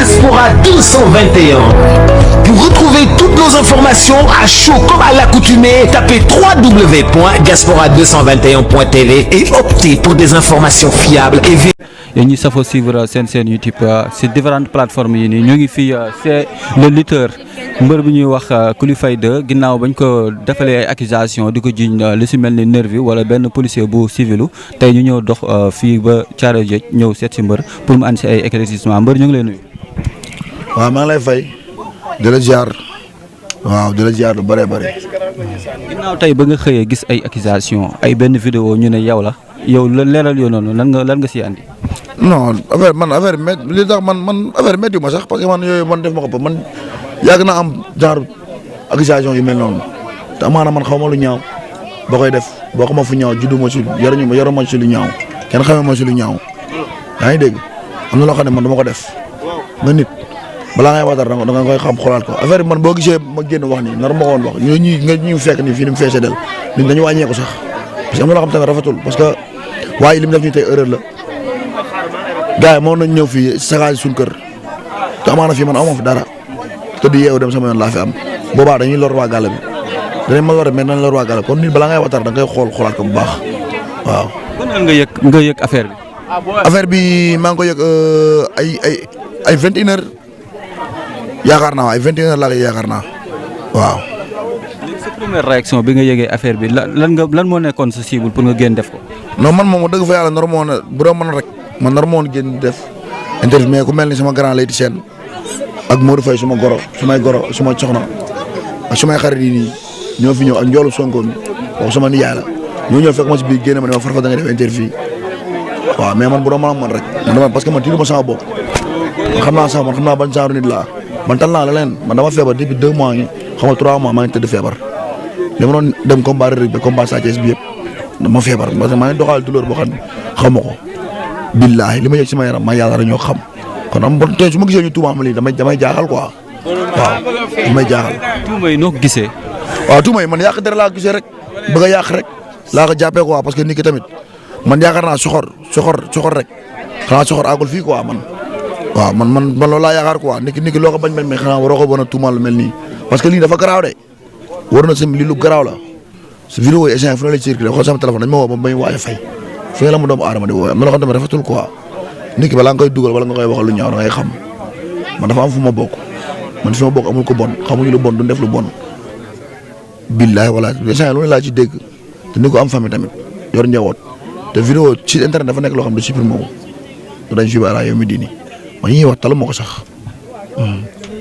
Diaspora 221. Pour retrouver toutes nos informations à chaud comme à l'accoutumée, tapez www.diaspora221.tv et optez pour des informations fiables et vérifiées. yéen ñi safoo suivre seen YouTube sur différentes plateformes yi nii ñu ngi fii c'est le lutteur mbër bi ñuy wax Coly Faye 2 ginnaaw bañ ko defalee ay accusation di ko jiiñ li si mel ni nervi wala benn policier bu civilu tey ñu ñëw dox fii ba Thiaroye Géej ñëw seet si mbër pour mu andi si ay éclaircissement mbër ñu ngi lay nuyu. waaw maa ngi lay fay di la ziar waaw di la ziar lu bëree bëri. ginnaaw tey ba nga xëyee gis ay accusation ay benn vidéo ñu ne yow la yow la leeral yoo noonu lan nga siy andi. non affaire li tax man affaire métti ma sax parce que man yooyu man def ma ko man yàgg naa am genre accusation yu mel noonu te amaana man xaw ma lu ñaaw boo koy def boo xama fu ñaaw juddu ma si yaru ma si lu ñaaw kenn xamee ma si lu ñaaw yaa ngi dégg am na loo xam ne man dama ko def nga nit balaa ngay waxtaan da nga koy xam xoolaat ko affaire bi man boo gisee ma génn wax nii nar ma ko woon wax ñu fekk nii fii ni mu feesee del nit dañu wàññeeku sax parce que am na loo xam tamit rafetul parce que waaye li mu def nii tey erreur la gars yi moo nañ ñëw fii sagaaj suñu kër te amaana fii man amoo fi dara te di yeewu dem sama yoon laa fi am boobaa dañuy lor waa gàll bi danañ ma lor mais nañ lor waa gàll kon nit balaa ngay waxtaan da ngay xoolaat ko bu baax waaw. ban nga yëg affaire bi. affaire bi maa ngi ko yëg ay 21h yaakaar naa ay 21h laa koy yaakaar naa waaw. léegi sa première réaction bi nga yëgee affaire bi lan moo nekkoon sa cible pour nga génn def ko. non man moom dëgg fa yàlla nar ma woon bu doon mën rek man nar ma woon génn def interview mais ku mel ni sama grand Leyti Sène ak Modou Faye suma goro sumay soxna ak sumay xarit yi nii ñoo fi ñëw ak njoolu Sonko mi wax sama nijaay la ñoo ñëw fekk ma si biir génn ma ne ma farfa da nga def interview waaw mais man bu doon man rek man parce que man tiidu ma sama bopp xam naa ban genre nit laa man tal naa la leen man dama feebar depuis 2 mois ngi xam nga 3 mois maa ngi tëdd feebar dama doon dem combat rek ba combat Sa Thiès bi yëpp dama feebar parce que maa ngi doxal douleur boo xam ne xaw ma ko billaahi li ma yëg si ma yaram maa yàlla rek ñoo xam kon am bon tey su ma gisee ñu tuuma am lii damay jaaxal quoi waaw damay jaaxal. tuuma yi noo ko gisee. waaw tuuma yi man yàq dara laa ko gisee rek bëgg a yàq rek laa ko jàppee quoi parce que nit ki tamit man yaakaar naa soxor rek xanaa soxor àggul fii quoi man. waaw man loolu laa yaakaar quoi nit ki loo ko bañ mais xanaa waroo ko mën a tuumal lu mel nii parce que lii dafa garaaw de war na si lii lu garaaw la su vidéo yi échange fu ne la circulé xool sama téléphone dañ ma woo ba may waaj a fay fu ne la mu doomu aadama di woo am na loo xam ne rafetul quoi nit ki balaa nga koy dugal wala nga koy waxal lu ñaaw da ngay xam man dafa am fu ma bokk man fi ma bokk amul ko bon xamuñu lu bon duñ def lu bon billaay wala échange lu ne laa ci dégg te ni ko am famille tamit yor njaboot te vidéo ci internet dafa nekk loo xam ne supprimer moo ko dañ fi baara yow mi diini man ñuy wax talu ma ko sax.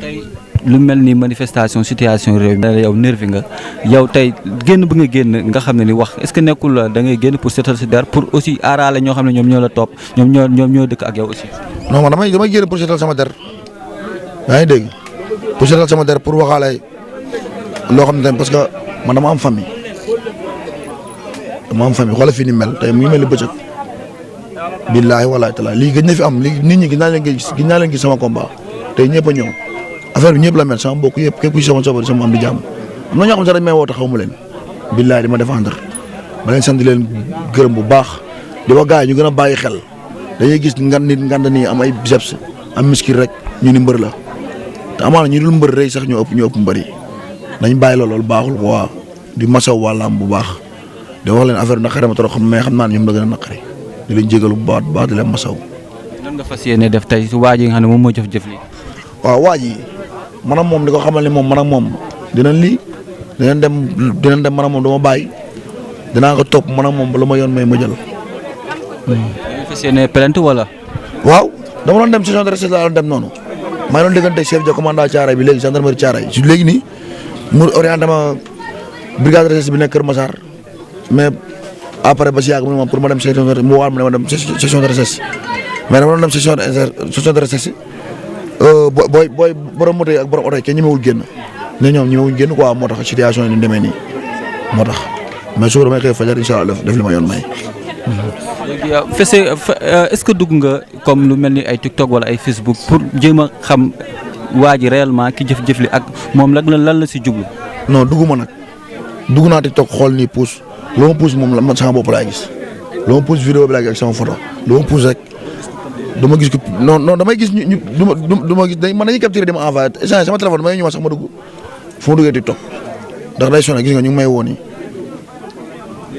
tey lu mel ni manifestation situation réew mi yow nervi nga yow tey génn bi nga génn nga xam ne ni wax est-ce que nekkul da ngay génn pour seetal si der pour aussi aaraale ñoo xam ne ñoom ñoo la topp ñoom ñoo dëkk ak yow aussi. non man damay génn pour seetal sama der yaa ngi dégg pour seetal sama der pour waxaale loo xam ne tamit parce que man dama am famille xoolal fii ni mel tey mu ngi mel ni bëccëg billaahi wallaahi taala lii gëj na fi am lii nit ñi gis naa leen gis sama combat tey ñëpp a ñëw affaire bi ñëpp la mel sama mbokk yëpp képp ku ci sama am di jàmm am na ñoo xam ne sax dañ may woo te xaw ma leen billaahi di ma défendre ba leen sant di leen gërëm bu baax di wax gars yi ñu gën a bàyyi xel dañuy gis ngand nii am ay biceps am miskil rek ñu ni mbër la te amaana ñu dul mbër rek sax ñu ëpp mbër yi nañ bàyyi loolu baaxul quoi di masaw wàllaam bu baax di wax leen affaire bi naqari ma trop xam mais xam naa ne ñoom la gën a naqari di leen jégalu bu baax di leen masaw. lan nga fas yéene def tey su waa ji nga xam ne moom moo jëf lii. waaw waa ji man ak moom di ko xamal ni moom man ak moom dinañ dem man ak moom dama bàyyi dinaa ko topp man ak moom ba lu ma yoon may ma jël. da nga fas yéene plainte wala. waaw dama doon dem session de recherche laa doon dem noonu maa ngi doon déggante chef de commandant Thiaroye bi léegi gendarmerie Thiaroye su léegi nii mu orienté ma brigade de recherche bi nekk Kër Massar mais après ba si yàgg mu pour ma dem session de mu waat ma ne ma dem session de recherche mais dama doon dem session de recherche booy borom moto yi ak borom oto yi kenn ñemewul génn ne ñoom ñemewuñ génn quoi moo tax situation yi ni demee nii moo tax mais suba damay xëy fajar incha allah def li ma yoon may. léegi yow est-ce que dugg nga comme lu mel ni ay TikTok wala ay Facebook pour jéem a xam waa ji réellement ki jëf li ak moom lan la si jublu. non dugguma nag dugg naa TikTok xool nii pousse lu ma pousse moom la man sama bopp laay gis lu ma pousse vidéo bi laay gis ak sama photo lu ma pousse rek du ma gis ko non damay gis ñu du ma gis man dañuy capturé di ma envoyé échange sama téléphone damay ñu ma sax ma dugg fu ma duggee TikTok ndax day sonné gis nga ñu ngi may woo nii.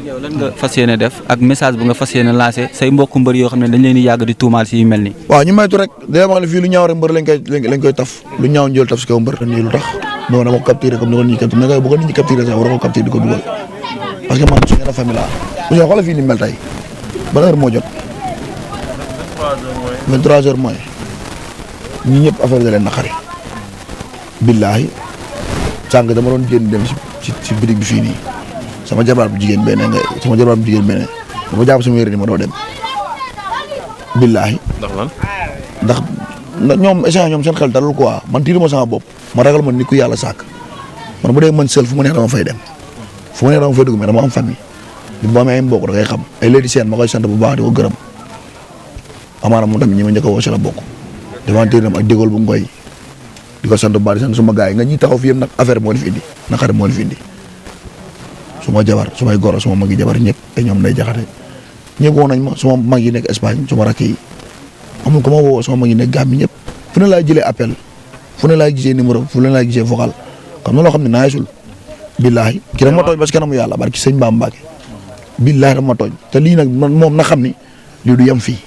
yow lan nga fas yéene def ak message bu nga fas yéene lancé say mbokku mbër yoo xam ne dañ leen di yàgg di tuumaal si yu mel nii. waaw ñu maytu rek day wax ne fii lu ñaaw rek mbër lañ koy taf lu ñaaw njël taf si kaw mbër nii lu tax non dama ko capturé comme ni ko nit ñi capturé mais bu ko nit ñi capturé sax war ko capturé di ko dugal parce que man suñu yenn famille laa bu ñu xoolal fii ni mel tey ban heure moo jot 23h mooy ñi ñëpp affaire da leen naqari billaahi sànq dama doon génn dem ci bitig bi fii nii sama jabar bu jigéen benn dama jàpp sama yére ni ma doo dem billaahi ndax ñoom échange ñoom seen xel dalul quoi man tiiruma sama bopp ma ragal man ni ku yàlla sàkk man bu dee man seul fu ma neex dama fay dem fu ma neex dama fay dugg mais dama am famille bi ma amee ay mbokk da ngay xam ay léegi seen ma koy sant bu baax di ko gërëm amaana moom tamit ñi ma njëkk a woo si la bokk devantir nam ak dégool bu ngoy di ko sant bu baax di sant suma gars yi nga ñi taxaw fi yëpp nag affaire moo li fi indi naqare moo li fi indi suma jabar sumay goro suma mag yi jabar ñëpp te ñoom day jaxate ñëpp woo nañ ma suma mag yi nekk Espagne suma rakk yi amul ko ma woo suma mag yi nekk Gambie ñëpp fu ne laay jëlee appel fu ne laay gisee numéro fu ne laay gisee vocal comme na loo xam ne naayisul billaahi ki dama tooñ parce que kanamu yàlla barki sëñ Bamba Mbàkke billaahi dama tooñ te lii nag moom na xam ni lii du yem fii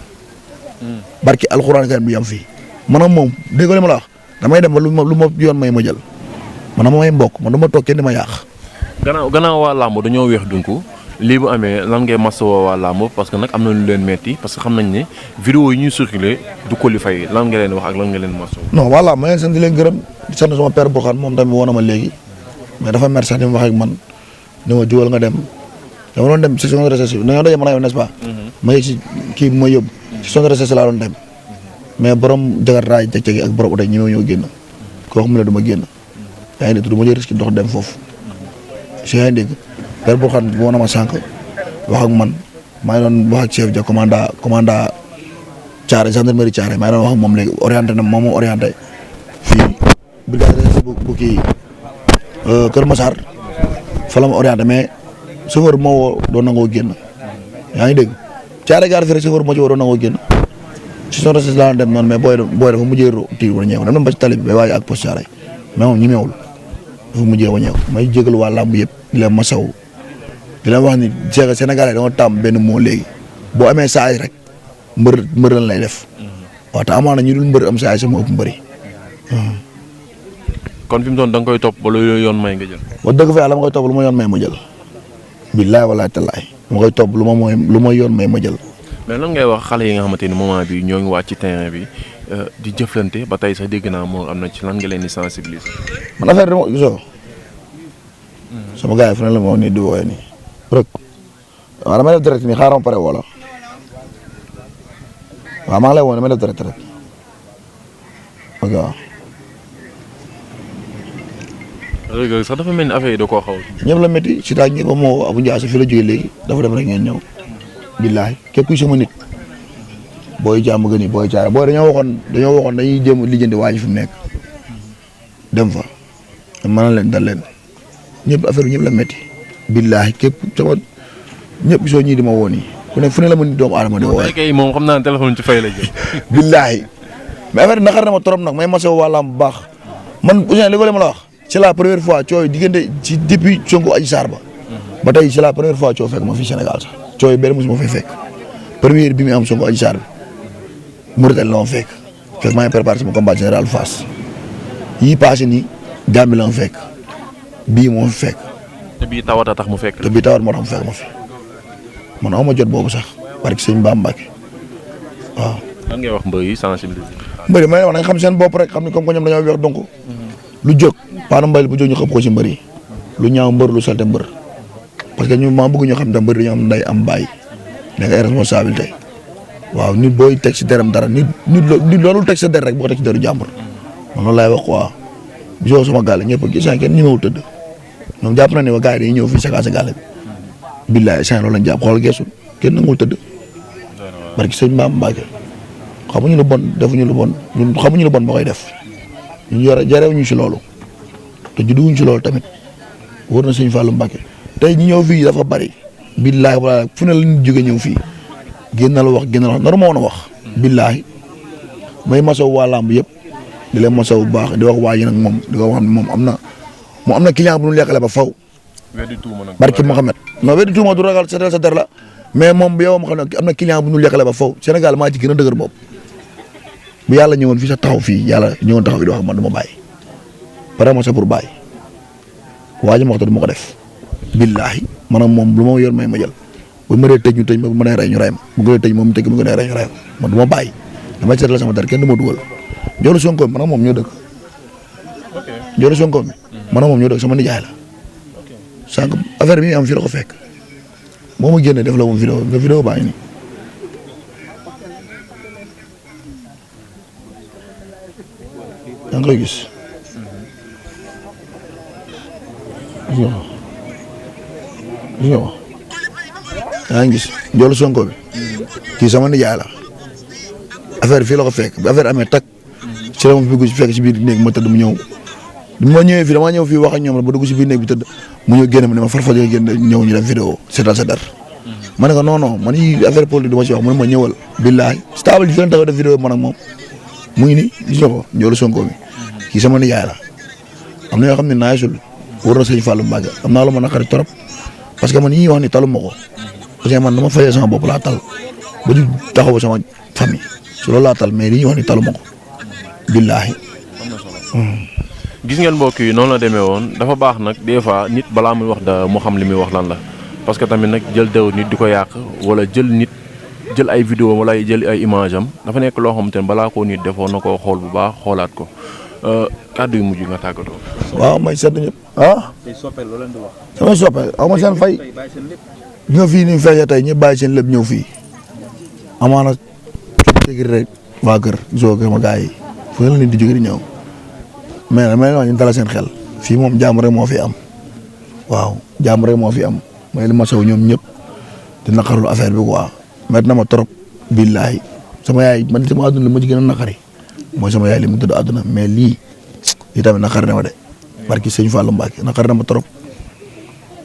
barki alxuraan karim du yem fii maanaam moom dégg nga li ma la wax damay dem ba lu ma yoon may ma jël man dama may mbokk man du ma toog kenn di ma yàq. gannaaw waa làmb dañoo weex dunku lii bu amee lan ngay masawoo waa làmb parce que nag am na lu leen metti parce que xam nañ ne vidéo yi ñuy circulé du Coly Faye lan nga leen wax ak lan nga leen masawoo. non waa làmb ma leen sant di leen gërëm di sant sama père Bourkhane moom tamit woo na ma léegi mais dafa mer sax di ma wax ak man ni ma jugal nga dem dama doon dem section de recherche dañoo daje mën a yow n'est-ce pas. ma yegg si kii bi ma yóbbu section de recherche laa doon dem mais borom jagartaay jeg-jegi ak borom oto ñi ñoo génn koo xam ne du ma génn yaa ngi dégg du ma jël risque dox dem foofu si yaa ngi dégg père Bourkhane woo na ma sànq wax ak man maa ngi doon wax ak chef ja commandant Thiaré gendarmerie Thiaré maa ngi doon wax ak moom léegi orienté na moom moo orienté fii brigade recherche bu kii Kër Massar fa la ma orienté mais chauffeur moo woo doon nangoo génn yaa ngi dégg Thiaré gare fii rek chauffeur moo ci woo doon nangoo génn si son recherche laa dem noonu mais booy dafa mujjee tiir wala ñeew dem ba ci tali bi bay waaj ak poste Thiaré mais moom ñi meewul dafa mujjee wañeew may jégalu waa làmb yëpp di leen masaw di leen wax ni Sénégalais dama tàmm benn moo léegi boo amee saay rek mbër lan lay def waaw te amaana ñu dul mbër am saay sama ëpp mbëri kon fi mu doon da nga koy topp ba lu yoon may nga jël. wax dëgg fa yàlla ma koy topp lu ma yoon may ma jël billaay walaay tallaay ma koy topp lu ma yoon may ma jël. mais lan ngay wax xale yi nga xamante ni moment bi ñoo ngi wàcc ci terrain bi di jëflante ba tey sax dégg naa moo am na ci lan nga leen di sensibiliser. man affaire dama gisoo sama gars yi fu ne la ma wax nii di woowee nii rek waaw damay def direct nii xaaral ma pare wala waaw maa ngi lay woo damay def direct rek ok waaw. léegi sax dafa mel ni affaire yi da koo xaw ñëpp la métti si daal ñëpp a moo Abou Ndiaye fi la jógee léegi dafa dem rek ngeen ñëw billaay képp kuy sama nit booy jàmm gën booy caare booy dañoo waxoon dañuy jéem a lijjanti waa ji fi mu nekk dem fa mën na leen dal leen ñëpp affaire ñëpp la métti billaay képp sama ñëpp soo ñii di ma woo nii ku ne fu ne la ma nit doomu aadama di woo kay moom xam naa ne téléphone ci fay la jël billaay mais affaire naqar na ma trop nag may masawu wàllam bu baax man Ouzin li ko ma la wax c'est la première fois cooy diggante ci depuis Sonko Adji Sarr ba tey c'est la première fois coow fekk ma fii Sénégal sax cooy benn mosuma fay fekk première bi mu am Sonko Adji Sarr bi Mauritanie la ma fekk maa ngi préparé sama combat général Fass yii passé nii Gambie la ma fekk bii moo fi fekk. te bii tawat a tax mu fekk. te bii tawat moo tax mu fekk ma fi man aw ma jot boobu sax barke sëñ Bamba Mbàkke waaw. lan ngay wax mbër yi sensibiliser. mbër yi may wax nañ xam seen bopp rek xam ni comme que ñoom dañoo weex donc lu jóg paanu mbay bu jóg ñu xëpp ko ci mbër yi lu ñaaw mbër lu salte mbër parce que ñu maa bëgg ñu xam te mbër dañoo am nday am bàyyi nekk ay responsabilité waaw nit booy teg si deram dara nit loolu teg sa der rek boo teg si deru jàmbur man loolu laay wax quoi bisoo sama gàlle ñëpp a gis kenn ñëwul tëdd ñoom jàpp na ne wa gars yi dañuy ñëw fii sa gàlle bi billaay saa loolu lañ jàpp xool geesul kenn nanguwul tëdd barki sëñ Maam Mbacke xamuñu lu bon defuñu lu bon ñun xamuñu lu bon ba koy def ñun jarewuñu si loolu te judduwuñ si loolu tamit wóor na sëñ Fallou Mbacke tey ñi ñëw fii dafa bari billaay wala fu ne la ñu jóge ñëw fii génnal wax naru ma woon a wax billaay may masawu waa làmb yëpp di leen masawu bu baax di wax waa ji nag moom di ko wax ne moom am na client bu ñu lekkale ba faw. barki Mohamed non weddi tuuma du ragal seetal sa der la mais moom bu yow ma xam ne am na client bu ñu lekkale ba faw Sénégal maa ci gën a dëgër bopp bu yàlla ñëwoon fii sa taxaw fii yàlla ñëwoon taxaw fii di wax man du ma bàyyi pare ma sa pour bàyyi waa ji ma wax du ma ko def. billaahi maanaam moom lu ma yor may ma jël bu ma dee tëj ñu tëj ma bu ma nee rey ñu rey ma bu ko dee tëj moom tëj bu ko nee rey ñu rey ma man du ma bàyyi damay seetal sama der kenn du ma dugal Ndiolu Sonko bi maanaam moom ñoo dëkk. Ndiolu Sonko bi maanaam moom ñoo dëkk sama nijaay la sànq affaire bi am fii la ko fekk moo ma génne def la moom vidéo nga vidéo baa ngi nii yaa ngi koy gis yaa ngi gis Ndiolu Sonko bi kii sama nijaay la affaire fii la ko fekk bi affaire amee tak ci la ma fi dugg fekk si biir néeg ma tëdd mu ñëw bi ma ñëwee fii damaa ñëw fii wax ak ñoom la ba dugg si biir néeg bi tëdd mu ñëw génn ma ne ma farfajee génn ñëw ñu def vidéo seetal sa der ma ne ko non non man yi affaire politique du ma si wax mu ne ma ñëwal billaay stable ji fi leen taxaw def vidéo man ak moom mu ngi nii gis nga ko Ndiolu Sonko bi kii sama nijaay la am na yoo xam ne naayisul wóor na sëñ Fallou Mbacke am naa lu ma naqari trop parce que man yi ñuy wax ni talu ma ko parce que man dama fayee sama bopp laa tal ba di taxaw sama famille su loolu laa tal mais li ñuy wax ni talu ma ko billaahi. gis ngeen mbokk yi noonu la demee woon dafa baax nag des fois nit balaa muy wax da mu xam li muy wax lan la parce que tamit nag jël dew nit di ko yàq wala jël ay vidéo wala jël ay image am dafa nekk loo xamante ne balaa koo nit defoon na koo xool bu baax xoolaat ko kàddu yu mujj nga tàggatoo. waaw may seet ñëpp ah. sama soppe aw ma seen fay ñëw fii ni fekkee tey ñëpp bàyyi seen lépp ñëw fii amaana tegir rek waa kër gisoo ko sama gars yi fu la nit di jóge di ñëw mais nag may ñu dala seen xel fii moom jàmm rek moo fi am waaw jàmm rek moo fi am may li ma saw ñoom ñëpp di naqarlu affaire bi quoi met na ma trop billaahi sama yaay man sama àdduna li ma ci gën a naqari mooy sama yaay li mu dëdd àdduna mais lii tamit naqari na ma de barki sëñ Fallou Mbacke naqari na ma trop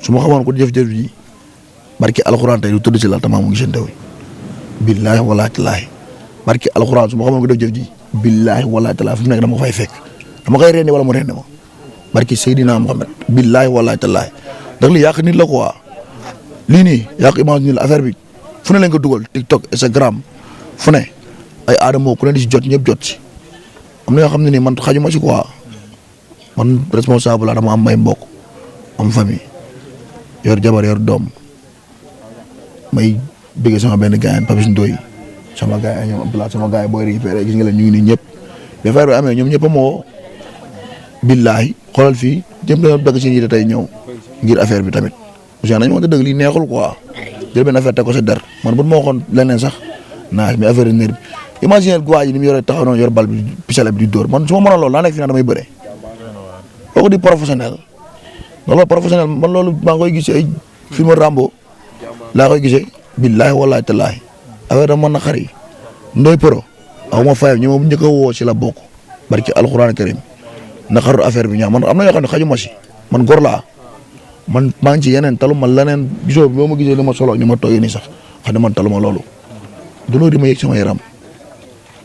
su ma xamoon ko jëf-jëf ji barki alxuraan tey du tëdd si lal tamaa mu ngi seen teew billaahi wallaahi tallaahi barki alxuraan su ma xamoon ko def jëf ji billaahi wallaahi tallaahi fu mu nekk dama ko fay fekk dama koy rendi wala mu rendi ma barki Seydina Mohamed billaahi wallaahi tallaahi ndax lii yàq nit la quoi lii nii yàq image nit la affaire bi fu ne lañ ko dugal TikTok Instagram fu ne ay aadama ku ne di si jot ñëpp jot si am na yoo xam ne nii man xajuma si quoi man responsable la dama am may mbokk am famille yor jabar yor doom may bëgg sama benn gars yi Papis Ndoye sama gars yi ñoom Abdoulaye sama gars yi booy récupéré gis nga leen ñu ngi nii ñëpp bi affaire bi amee ñoom ñëpp a ma woo billaahi xoolal fii jëm dañoo dagg si yite tey ñëw ngir affaire bi tamit parce que nañu wax dëgg lii neexul quoi jël benn affaire teg ko sa der man bu ma waxoon leneen sax naaj mais affaire nerf bi imaginer waa ji ni mu yore taxaw noonu yor bal bi pisale bi di dóor man su ma mënoon loolu naa nekk fi naa damay bëre kooku di professionnel loolu professionnel man loolu maa ngi koy gis ay film Rambo laa koy gisee billaahi wallaahi tallaahi affaire da mën na xari Ndoye Pro aw ma fayam ñi ma njëkk a woo si la bokk barki alxuraan karim naqaru affaire bi ñaaw man am na yoo xam ne xajuma si man góor laa man maa ngi ci yeneen talu ma leneen gisoo bi ma gisee li ma solo ñu ma toogee nii sax xam ne man talu ma loolu du loolu di ma yëg sama yaram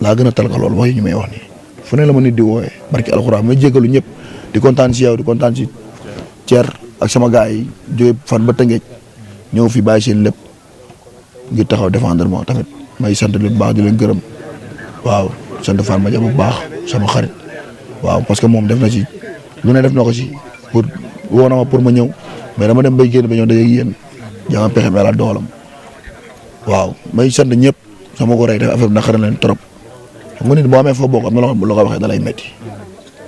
laa gën a tal ka loolu mooy ñu may wax nii fu ne la ma nit di woowee barki alxuraan may jégalu ñëpp di kontaan si yow di kontaan si Thier ak sama gars yi jóge fan ba Tëngéej ñëw fi bàyyi seen lépp ngir taxaw défendre ma tamit may sant lu baax di leen gërëm waaw sant Fane ma bu baax sama xarit waaw parce que moom def na ci lu ne def na ko ci pour woo na ma pour ma ñëw mais dama dem bay génn ba ñëw dajeeg yéen jama pexe la doolam waaw may sant ñëpp sama ko rey def affaire bi naqari leen trop xam nga nit boo amee foo bokk am na loo xam loo ko waxee da lay métti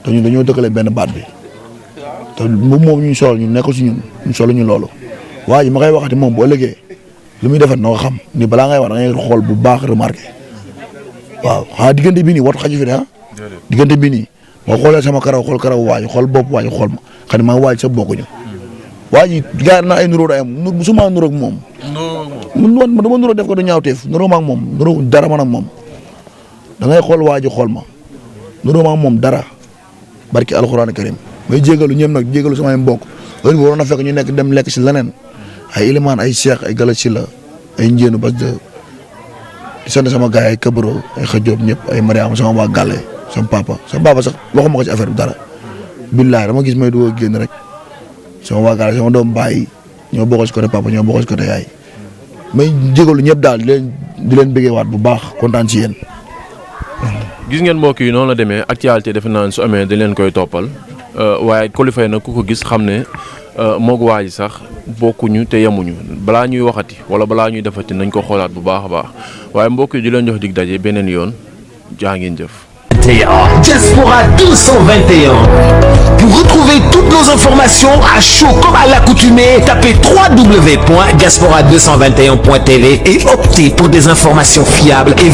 te ñun dañoo dëkkale benn baat bi te moom ñu solal ñu nekkul si ñun ñu solo ñu loolu waa ji ma koy waxati moom boo ëllëgee lu muy defar na ko xam ni balaa ngay wax da ngay xool bu baax remarqué waaw xanaa diggante bii nii wat xaju fi de diggante bii nii moo xoolee sama karaw xool karaw waaj xool bopp waaj xool ma xam ne maa waaj sa bokkuñu waa ji gars na ay nuróo day am musuma nuróo ak moom. man dama nuróo def ko du ñaawteef nuróo ma ak moom nuróo dara man ak moom da ngay xool waa ji xool ma nuróo ma ak moom dara barki alxuraan karim may jégalu ñoom nag jégalu samay mbokk heure bi waroon na fekk ñu nekk dem lekk si leneen ay ilimaan ay cheikh ay galat si la ay njéenu parce que sant sama gars yi Kabro ay Xajob ñëpp ay Mariama sama waa Gàlle sama papa sax waxuma ko ci affaire bi dara billaay dama gis may dugg génn rek sama waa Gàlle sama doom baay ñoo bokk ci côté papa ñoo bokk ci côté yaay may jégalu ñëpp daal di leen bëggee waat bu baax kontaan ci yéen. gis ngeen mbokk yi noonu la demee actualité defe naa su amee dañ leen koy toppal waaye Coly Faye nag ku ko gis xam ne moog waa ji sax bokkuñu te yemuñu balaa ñuy waxati wala balaa ñuy defati nañ ko xoolaat bu baax a baax waaye mbokk yi di leen jox dig daje beneen yoon jaa ngeen jëf. Diaspora 221. Pour retrouver toutes nos informations à chaud comme à l'accoutumée, tapez www.diaspora221.tv et optez pour des informations fiables et